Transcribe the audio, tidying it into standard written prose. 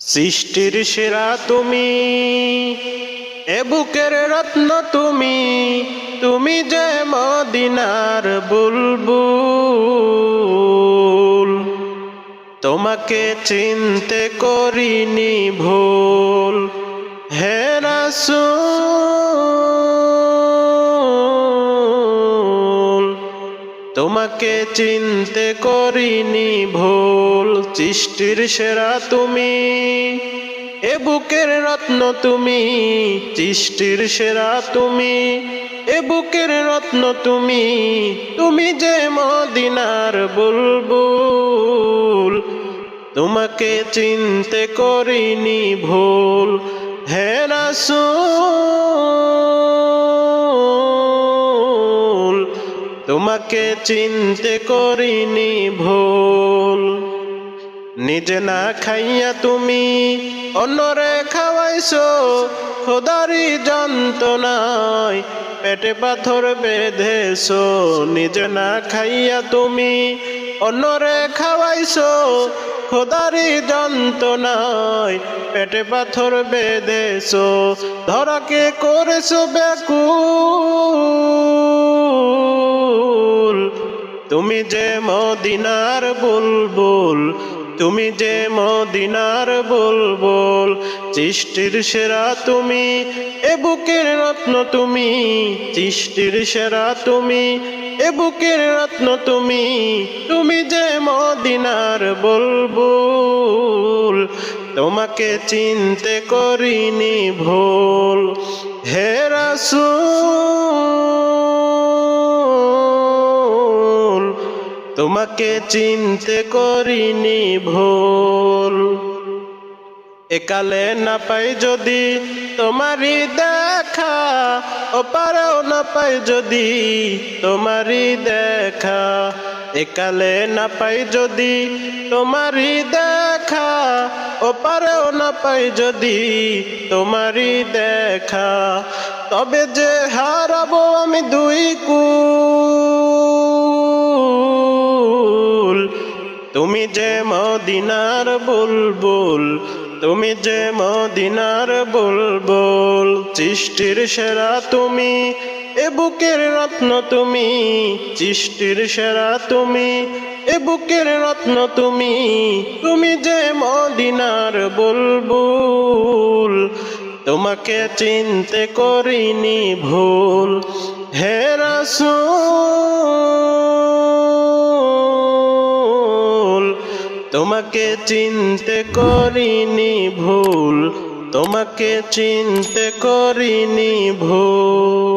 সৃষ্টির সেরা তুমি, এ বুকের রত্ন তুমি, তুমি যে মদিনার বুলবুল। তোমাকে চিনতে করিনি ভুল, হে রাসূল। তোমাকে চিনতে করিনি ভুল, সৃষ্টির সেরা তুমি, এ বুকের রত্ন তুমি, সৃষ্টির সেরা তুমি, এ বুকের রত্ন তুমি, তুমি যে মদিনার বুলবুল। তোমাকে চিনতে করিনি ভুল, হে রাসূল। তোমাকে চিনতে করিনি ভুল। নিজে না খাইয়া তুমি অন্যরে খাওয়াইছো, খোদারি যন্ত্রণায় পেটে পাথর বেঁধেছো। নিজে না খাইয়া তুমি অন্যরে খাওয়াইছো, খোদারি যন্ত্রণায় পেটে পাথর বেঁধেছো। ধরাকে করেছো ব্যাকুল, তুমি যে মদিনার বুলবুল, তুমি যে মদিনার বুলবুল। সৃষ্টির সেরা তুমি, এ বুকের রত্ন তুমি, সৃষ্টির সেরা তুমি, এ বুকের রত্ন তুমি, তুমি যে মদিনার বুলবুল। তোমাকে চিনতে করিনি ভুল, হে রাসূল। তোমাকে চিনতে করিনি ভুল। একালে না পাই যদি তোমারি দেখা, ওপারেও না পাই যদি তোমারি দেখা। একালে না পাই যদি তোমারি দেখা, ওপারেও না পাই যদি তোমারি দেখা। তবে যে হারাবো আমি দুই কুল, তুমি যে মদিনার বুলবুল, তুমি যে মদিনার বুলবুল। সৃষ্টির সেরা তুমি, এ বুকের রত্ন তুমি, সৃষ্টির সেরা তুমি, এ বুকের রত্ন তুমি, তুমি যে মদিনার বুলবুল। তোমাকে চিনতে করিনি ভুল, হে রাসূল। তোমাকে চিনতে করিনি ভুল, তোমাকে চিনতে করিনি ভুল।